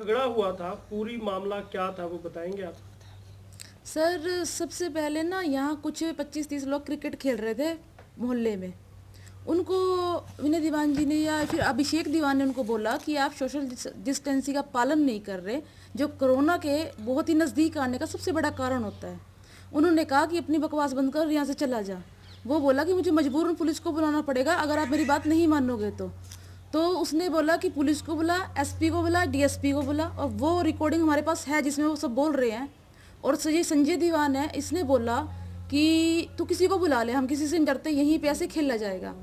झगड़ा हुआ था, पूरी मामला क्या था वो बताएंगे आप? सर सबसे पहले ना यहाँ कुछ 25-30 लोग क्रिकेट खेल रहे थे मोहल्ले में। उनको विनय दीवान जी ने या फिर अभिषेक दीवान ने उनको बोला कि आप सोशल डिस्टेंसिंग का पालन नहीं कर रहे, जो कोरोना के बहुत ही नज़दीक आने का सबसे बड़ा कारण होता है। उन्होंने कहा कि अपनी बकवास बंद कर, यहाँ से चला जा। वो बोला कि मुझे मजबूरन पुलिस को बुलाना पड़ेगा अगर आप मेरी बात नहीं मानोगे तो उसने बोला कि पुलिस को बुला, एसपी को बुला, डीएसपी को बुला, और वो रिकॉर्डिंग हमारे पास है जिसमें वो सब बोल रहे हैं। और ये संजय दीवान है, इसने बोला कि तू किसी को बुला ले, हम किसी से नहीं डरते, यहीं पे ऐसे खेला जाएगा।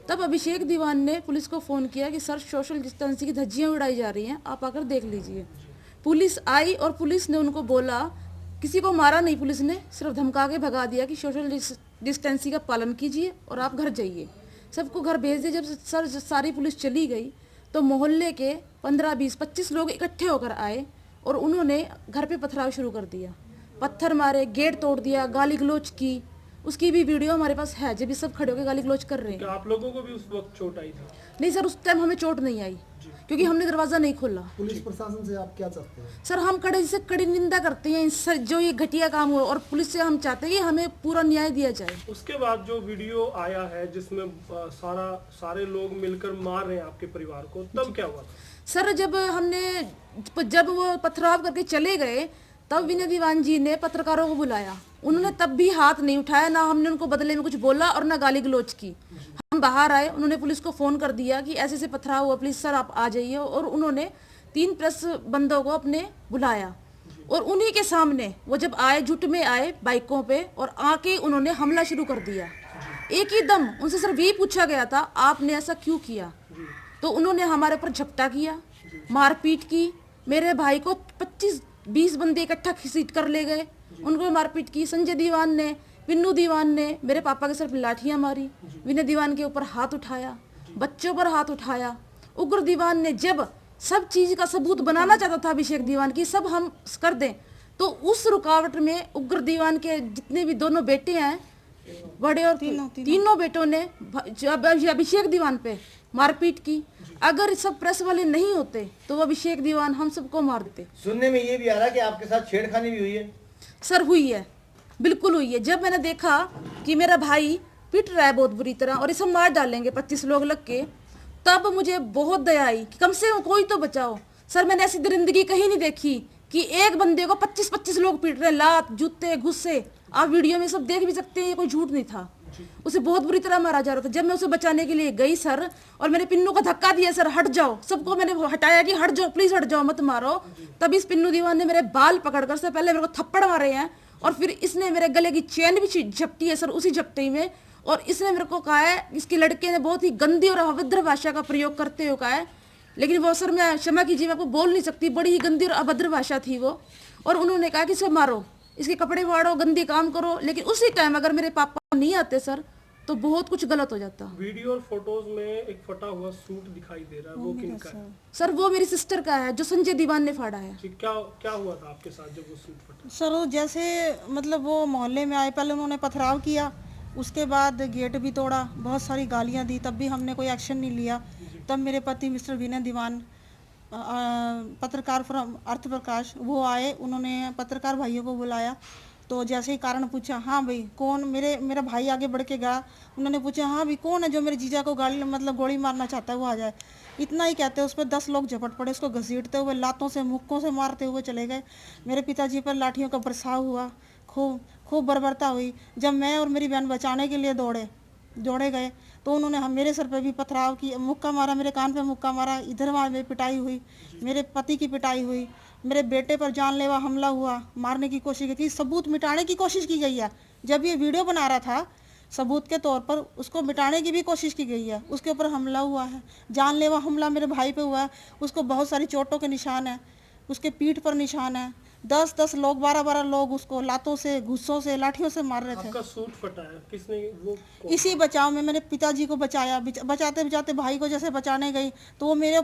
तब अभिषेक दीवान ने पुलिस को फ़ोन किया कि सर सोशल डिस्टेंसिंग की धज्जियाँ उड़ाई जा रही हैं, आप आकर देख लीजिए। पुलिस आई और पुलिस ने उनको बोला, किसी को मारा नहीं, पुलिस ने सिर्फ धमका के भगा दिया कि सोशल डिस्टेंसिंग का पालन कीजिए और आप घर जाइए। सबको घर भेज दिया। जब सर सारी पुलिस चली गई तो मोहल्ले के 15-20-25 लोग इकट्ठे होकर आए और उन्होंने घर पे पथराव शुरू कर दिया। पत्थर मारे, गेट तोड़ दिया, गाली गलौज की। उसकी भी वीडियो हमारे पास है जब ये सब खड़े होकर गाली गलौज कर रहे क्या हैं। आप लोगों को भी उस वक्त चोट आई थी? नहीं सर, उस टाइम हमें चोट नहीं आई क्योंकि हमने दरवाज़ा नहीं खोला। पुलिस प्रशासन से आप क्या चाहते हैं? सर हम कड़े से कड़ी निंदा करते हैं सर जो ये घटिया काम हुआ, और पुलिस से हम चाहते हैं कि हमें पूरा न्याय दिया जाए। उसके बाद जो वीडियो आया है जिसमें सारे लोग मिलकर मार रहे हैं आपके परिवार को, तब क्या हुआ था? सर जब वो पथराव करके चले गए तब विनय दीवान जी ने पत्रकारों को बुलाया। उन्होंने तब भी हाथ नहीं उठाया, ना हमने उनको बदले में कुछ बोला और ना गाली गलौज की। हम बाहर आए, उन्होंने पुलिस को फ़ोन कर दिया कि ऐसे ऐसे पथराव हुआ, प्लीज़ सर आप आ जाइए। और उन्होंने 3 प्रेस बंदों को अपने बुलाया और उन्हीं के सामने वो जब आए, जुट में आए बाइकों पे, और आके उन्होंने हमला शुरू कर दिया। एक ही दम उनसे सिर्फ यही पूछा गया था, आपने ऐसा क्यों किया? तो उन्होंने हमारे ऊपर झपटा किया, मारपीट की। मेरे भाई को 25-20 बंदे इकट्ठा घसीट कर ले गए, उनको मारपीट की। संजय दीवान ने, पिन्नू दीवान ने मेरे पापा के सर पर लाठियां मारी, विनय दीवान के ऊपर हाथ उठाया, बच्चों पर हाथ उठाया। उग्र दीवान ने जब सब चीज का सबूत बनाना चाहता था अभिषेक दीवान की, सब हम कर दें, तो उस रुकावट में उग्र दीवान के जितने भी दोनों बेटे हैं, बड़े और तीनों बेटों ने अभिषेक दीवान पे मारपीट की। अगर सब प्रेस वाले नहीं होते तो वो अभिषेक दीवान हम सबको मार देते। सुनने में ये भी आ रहा है कि आपके साथ छेड़खानी भी हुई है। सर हुई है, बिल्कुल हुई है। जब मैंने देखा कि मेरा भाई पिट रहा है बहुत बुरी तरह और इसे मार डालेंगे 25 लोग लग के, तब मुझे बहुत दया आई कि कम से कम कोई तो बचाओ। सर मैंने ऐसी दरिंदगी कहीं नहीं देखी कि एक बंदे को 25-25 लोग पीट रहे, लात जूते गुस्से। आप वीडियो में सब देख भी सकते हैं, ये कोई झूठ नहीं था। उसे बहुत बुरी तरह मारा जा रहा था। जब मैं उसे बचाने के लिए गई सर, और मैंने पिन्नू को धक्का दिया, सर हट जाओ, सबको मैंने हटाया कि हट जाओ, प्लीज हट जाओ, मत मारो। तब इस पिन्नू दीवान ने मेरे बाल पकड़कर से पहले मेरे को थप्पड़ मारे हैं और फिर इसने मेरे गले की चेन भी झपटी है सर उसी झपटी में। और इसने मेरे को कहा है, इसके लड़के ने बहुत ही गंदी और अभद्र भाषा का प्रयोग करते हुए कहा है, लेकिन वो सर मैं क्षमा कीजिए मैं आपको बोल नहीं सकती, बड़ी ही गंदी और अभद्र भाषा थी वो। और उन्होंने कहा कि इसे मारो, इसके कपड़े फाड़ो, गंदी काम करो। लेकिन उसी टाइम अगर मेरे पापा नहीं आते सर तो बहुत कुछ गलत हो जाता। वीडियो और फोटोज में एक फटा हुआ सूट दिखाई दे रहा है, वो किनका है? सर वो मेरी सिस्टर का है जो संजय दीवान ने फाड़ा है। जी, क्या क्या हुआ था आपके साथ जब वो सूट फटा? सर वो जैसे मतलब वो मोहल्ले में आए, पहले उन्होंने पथराव किया, उसके बाद गेट भी तोड़ा, बहुत सारी गालियां दी, तब भी हमने कोई एक्शन नहीं लिया। तब मेरे पति मिस्टर विनय दीवान, पत्रकार फ्रॉम अर्थ प्रकाश, वो आए, उन्होंने पत्रकार भाइयों को बुलाया। तो जैसे ही कारण पूछा, हाँ भाई कौन, मेरा भाई आगे बढ़ के गया, उन्होंने पूछा हाँ भाई कौन है जो मेरे जीजा को गोली मारना चाहता है, वो आ जाए। इतना ही कहते उस पर 10 लोग झपट पड़े, उसको घसीटते हुए लातों से मुक्कों से मारते हुए चले गए। मेरे पिताजी पर लाठियों का बरसाव हुआ, खूब बर्बरता हुई। जब मैं और मेरी बहन बचाने के लिए दौड़े गए तो उन्होंने मेरे सर पे भी पथराव की, मुक्का मारा, मेरे कान पे मुक्का मारा, इधर वहाँ मेरी पिटाई हुई, मेरे पति की पिटाई हुई, मेरे बेटे पर जानलेवा हमला हुआ, मारने की कोशिश की, सबूत मिटाने की कोशिश की गई है। जब ये वीडियो बना रहा था सबूत के तौर पर उसको मिटाने की भी कोशिश की गई है, उसके ऊपर हमला हुआ है, जानलेवा हमला मेरे भाई पे हुआ है। उसको बहुत सारी चोटों के निशान है, उसके पीठ पर निशान है। 10-10 लोग, 12-12 लोग उसको लातों से, गुस्सों से, लाठियों से मार रहे थे। आपका सूट फटा है, किसने वो? इसी बचाव में मैंने पिताजी को बचाया। बचाते बचाते भाई को जैसे बचाने गई तो वो मेरे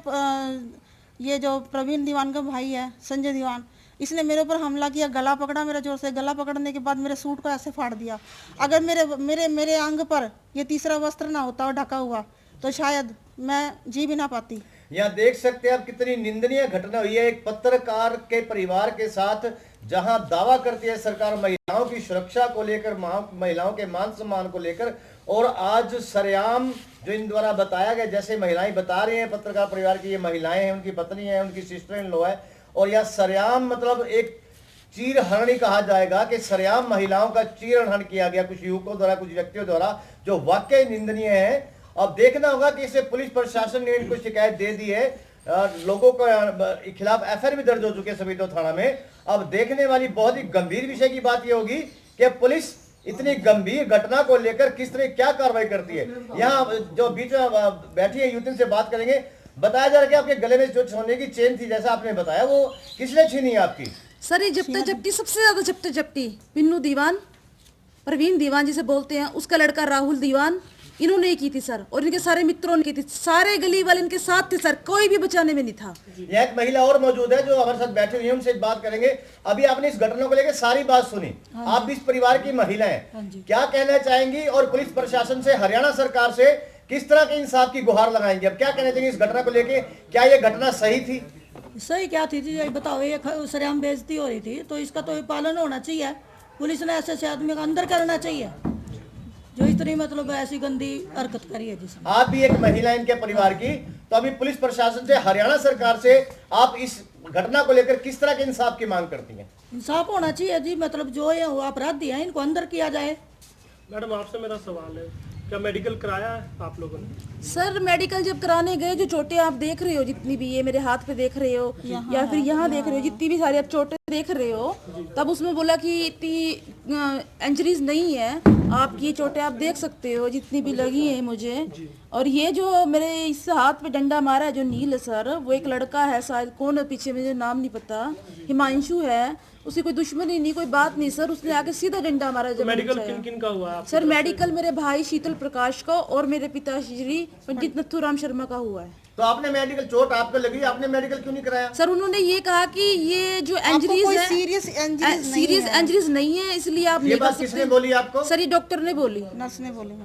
ये जो प्रवीण दीवान का भाई है संजय दीवान, इसने मेरे ऊपर हमला किया, गला पकड़ा मेरा जोर से। गला पकड़ने के बाद मेरे सूट को ऐसे फाड़ दिया। अगर मेरे अंग पर ये तीसरा वस्त्र ना होता और ढका हुआ तो शायद मैं जी भी ना पाती। यहाँ देख सकते हैं आप कितनी निंदनीय घटना हुई है एक पत्रकार के परिवार के साथ, जहां दावा करती है सरकार महिलाओं की सुरक्षा को लेकर, महिलाओं के मान सम्मान को लेकर, और आज सरेआम जो इन द्वारा बताया गया, जैसे महिलाएं बता रही हैं, पत्रकार परिवार की ये महिलाएं हैं, उनकी पत्नी है, उनकी सिस्टर इन लॉ है, और यह सरेआम मतलब एक चीर हरण ही कहा जाएगा कि सरेआम महिलाओं का चीर हरण किया गया कुछ युवकों द्वारा, कुछ व्यक्तियों द्वारा, जो वाकई निंदनीय है। अब देखना होगा कि इसे पुलिस प्रशासन ने इनको शिकायत दे दी है, लोगों के खिलाफ एफआईआर भी दर्ज हो चुके हैं सभी दो थाना में। अब देखने वाली बहुत ही गंभीर विषय की बात यह होगी कि पुलिस इतनी गंभीर घटना को लेकर किस तरह क्या कार्रवाई करती है। यहाँ जो बीच में बैठी है युवती से बात करेंगे। बताया जा रहा है कि आपके गले में जो सोने की चेन थी, जैसा आपने बताया, वो किसने छीनी है आपकी? सर ये जप्ते जप्ती सबसे ज्यादा जप्ते जप्ती पिन्नू दीवान, प्रवीण दीवान जिसे बोलते हैं, उसका लड़का राहुल दीवान, इन्होंने ही की थी सर, और इनके सारे मित्रों ने की थी, सारे गली वाले इनके साथ थे सर, कोई भी बचाने में नहीं था। यह एक महिला और मौजूद है जो हमारे साथ बैठी हुई है, उनसे बात करेंगे। अभी आपने इस घटना को लेकर सारी बात सुनी, आप भी इस परिवार की महिला हैं, क्या कहना चाहेंगी और पुलिस प्रशासन से, हरियाणा सरकार से किस तरह के इंसाफ की गुहार लगाएंगे? अब क्या कहना चाहेंगे इस घटना को लेकर? क्या ये घटना सही थी? सही क्या थी जी, ये बताओ। ये सरेआम बेइज्जती हो रही थी, तो इसका तो पालन होना चाहिए। पुलिस ने ऐसे आदमी का अंदर करना चाहिए जो इतनी मतलब ऐसी गंदी हरकत करी है। जिसमें आप भी एक महिला इनके परिवार की, तो अभी पुलिस प्रशासन से, हरियाणा सरकार से आप इस घटना को लेकर किस तरह के इंसाफ की मांग करती हैं? इंसाफ होना चाहिए जी, मतलब जो ये अपराधी है इनको अंदर किया जाए। मैडम आपसे मेरा सवाल है, क्या मेडिकल कराया है आप लोगों ने? सर मेडिकल जब कराने गए, जो चोटें आप देख रहे हो जितनी भी, ये मेरे हाथ पे देख रहे हो या फिर यहाँ देख रहे हो, जितनी भी सारी आप चोटें देख रहे हो, तब उसमें बोला कि इतनी इंजरीज नहीं है आपकी, चोटें आप देख सकते हो जितनी भी लगी है मुझे। और ये जो मेरे इस हाथ पे डंडा मारा है जो नील है सर, वो एक लड़का है, शायद कौन है पीछे, मुझे नाम नहीं पता, हिमांशु है, उसकी कोई दुश्मनी नहीं, कोई बात नहीं सर, उसने आके सीधा डंडा मारा। जब मेडिकल किन किन का हुआ है? सर मेडिकल मेरे भाई शीतल प्रकाश का और मेरे पिताश्री पंडित नथुराम शर्मा का हुआ है। तो आपने मेडिकल, चोट आपको लगी, आपने मेडिकल क्यों नहीं कराया? सर उन्होंने ये कहा कि ये जो इंजरीज है सीरियस इंजरीज नहीं है, इसलिए आप ये नहीं कर बात किसने सकते। बोली आपको? सर ये डॉक्टर ने बोली, नर्स ने बोले।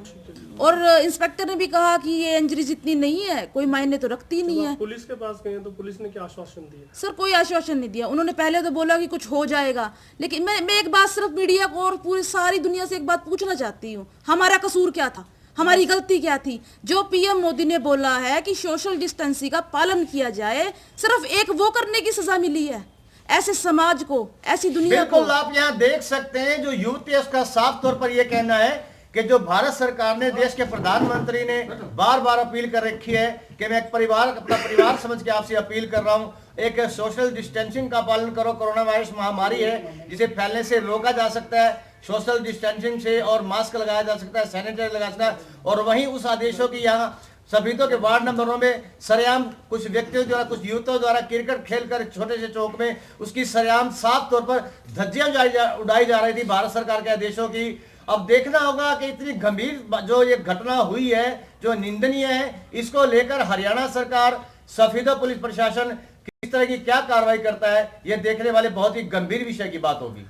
और इंस्पेक्टर ने भी कहा कि ये इंजरीज इतनी नहीं है, कोई मायने तो रखती नहीं है। पुलिस के पास गए तो पुलिस ने क्या आश्वासन दिया? सर कोई आश्वासन नहीं दिया, उन्होंने पहले तो बोला कि कुछ हो जाएगा, लेकिन मैं एक बात सिर्फ मीडिया को और पूरी सारी दुनिया से एक बात पूछना चाहती हूँ, हमारा कसूर क्या था, हमारी गलती क्या थी? जो पीएम मोदी ने बोला है कि सोशल डिस्टेंसिंग का पालन किया जाए, सिर्फ एक वो करने की सजा मिली है ऐसे समाज को, ऐसी दुनिया को। बिल्कुल, आप यहाँ देख सकते हैं जो युवती है उसका साफ तौर पर यह कहना है कि जो भारत सरकार ने, देश के प्रधानमंत्री ने बार बार अपील कर रखी है कि मैं एक परिवार, अपना परिवार समझ के आपसे अपील कर रहा हूं, एक सोशल डिस्टेंसिंग का पालन करो। कोरोना वायरस महामारी है जिसे फैलने से रोका जा सकता है सोशल डिस्टेंसिंग से, और मास्क लगाया जा सकता है, सैनिटाइजर लगा सकता है। और वहीं उस आदेशों की यहाँ सभीतों के वार्ड नंबरों में सरेआम कुछ व्यक्तियों द्वारा, कुछ युवकों द्वारा क्रिकेट खेलकर छोटे से चौक में उसकी सरेआम साफ तौर पर धज्जियां उड़ाई जा रही थी भारत सरकार के आदेशों की। अब देखना होगा कि इतनी गंभीर जो ये घटना हुई है, जो निंदनीय है, इसको लेकर हरियाणा सरकार, सफीदा पुलिस प्रशासन किस तरह की क्या कार्रवाई करता है, ये देखने वाले बहुत ही गंभीर विषय की बात होगी।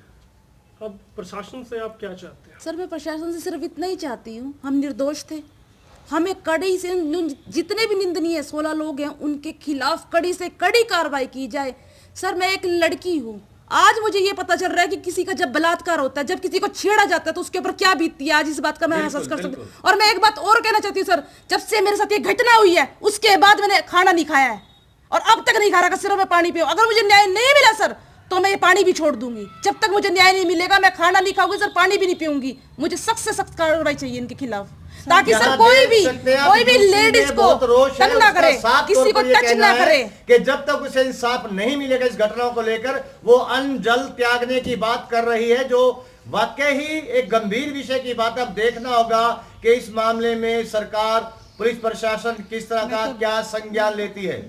अब प्रशासन से आप क्या चाहते हैं? सर मैं प्रशासन से सिर्फ इतना ही चाहती हूँ, हम निर्दोष थे, हमें कड़ी से जितने भी निंदनीय 16 लोग हैं उनके खिलाफ कड़ी से कड़ी कार्रवाई की जाए। सर मैं एक लड़की हूँ, आज मुझे ये पता चल रहा है कि किसी का जब बलात्कार होता है, जब किसी को छेड़ा जाता है तो उसके ऊपर क्या बीतती है, आज इस बात का मैं एहसास कर सकती हूँ। और मैं एक बात और कहना चाहती हूँ सर, जब से मेरे साथ ये घटना हुई है उसके बाद मैंने खाना नहीं खाया है और अब तक नहीं खा रहा, सिर्फ मैं पानी पीऊँ। अगर मुझे न्याय नहीं मिला सर तो मैं ये पानी भी छोड़ दूंगी, जब तक मुझे न्याय नहीं मिलेगा मैं खाना नहीं खाऊंगी सर, पानी भी नहीं पीऊंगी। मुझे सख्त से सख्त कार्रवाई चाहिए इनके खिलाफ, ताकि सर कोई भी लेडीज को तंग ना करे, किसी को टच ना करे। कि जब तक उसे इंसाफ नहीं मिलेगा इस घटनाओं को लेकर, वो अन्न जल त्यागने की बात कर रही है, जो वाकई ही एक गंभीर विषय की बात। अब देखना होगा कि इस मामले में सरकार, पुलिस प्रशासन किस तरह का क्या संज्ञान लेती है।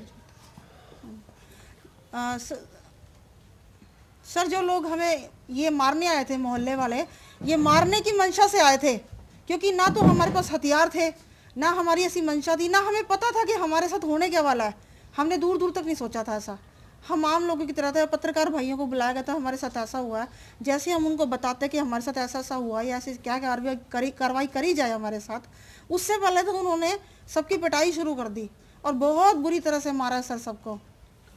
सर जो लोग हमें ये मारने आए थे, मोहल्ले वाले, ये मारने की मंशा से आए थे, क्योंकि ना तो हमारे पास हथियार थे, ना हमारी ऐसी मंशा थी, ना हमें पता था कि हमारे साथ होने क्या वाला है। हमने दूर दूर तक नहीं सोचा था ऐसा। हम आम लोगों की तरह थे, पत्रकार भाइयों को बुलाया गया था, हमारे साथ ऐसा हुआ है। जैसे हम उनको बताते कि हमारे साथ ऐसा ऐसा हुआ या ऐसे क्या कार्रवाई करी जाए हमारे साथ, उससे पहले तो उन्होंने सबकी पिटाई शुरू कर दी और बहुत बुरी तरह से मारा सर सबको।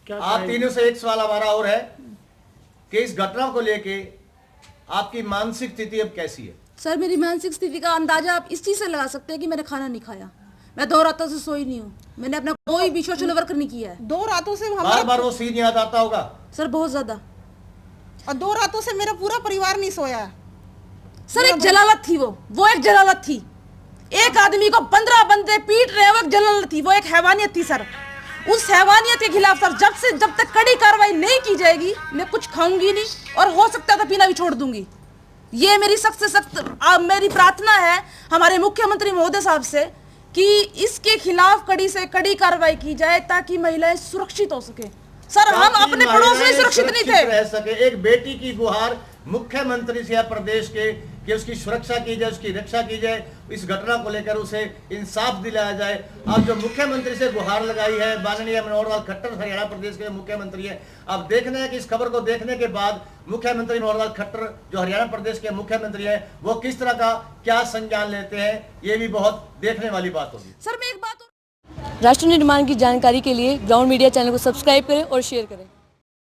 क्या आप तीनों से एक सवाल हमारा और है कि इस घटना को लेके आपकी मानसिक स्थिति अब कैसी है? सर मेरी मानसिक स्थिति का अंदाजा आप इस चीज़ से लगा सकते हैं कि मैंने खाना नहीं खाया, मैं 2 रातों से सोई नहीं हूँ, मैंने अपना कोई भी सोशल वर्क नहीं किया है। 2 रातों से बार बार वो सीन याद आता होगा सर बहुत ज्यादा। और 2 रातों से मेरा पूरा परिवार नहीं सोया है। सर एक जलालत थी, वो एक जलालत थी। एक आदमी को 15 बंदे पीट रहे हैं, वो एक जलालत थी, वो एक हैवानियत थी सर। उस हैवानियत के खिलाफ सर जब तक कड़ी कार्रवाई नहीं की जाएगी मैं कुछ खाऊंगी नहीं और हो सकता है तो पीना भी छोड़ दूंगी। ये मेरी सख्त से सख्त मेरी प्रार्थना है हमारे मुख्यमंत्री महोदय साहब से कि इसके खिलाफ कड़ी से कड़ी कार्रवाई की जाए ताकि महिलाएं सुरक्षित हो सके। सर हम ताकि अपने पड़ोस में सुरक्षित नहीं थे। रह सके। एक बेटी की गुहार मुख्यमंत्री से या प्रदेश के कि उसकी सुरक्षा की जाए, उसकी रक्षा की जाए, इस घटना को लेकर उसे इंसाफ दिलाया जाए। अब जो मुख्यमंत्री से गुहार लगाई है माननीय मनोहर लाल खट्टर, हरियाणा प्रदेश के मुख्यमंत्री हैं। अब देखना है कि इस खबर को देखने के बाद मुख्यमंत्री मनोहर लाल खट्टर जो हरियाणा प्रदेश के मुख्यमंत्री हैं वो किस तरह का क्या संज्ञान लेते हैं, ये भी बहुत देखने वाली बात होगी। सर मैं एक बात राष्ट्र निर्माण की जानकारी के लिए ग्राउंड मीडिया चैनल को सब्सक्राइब करें और शेयर करें।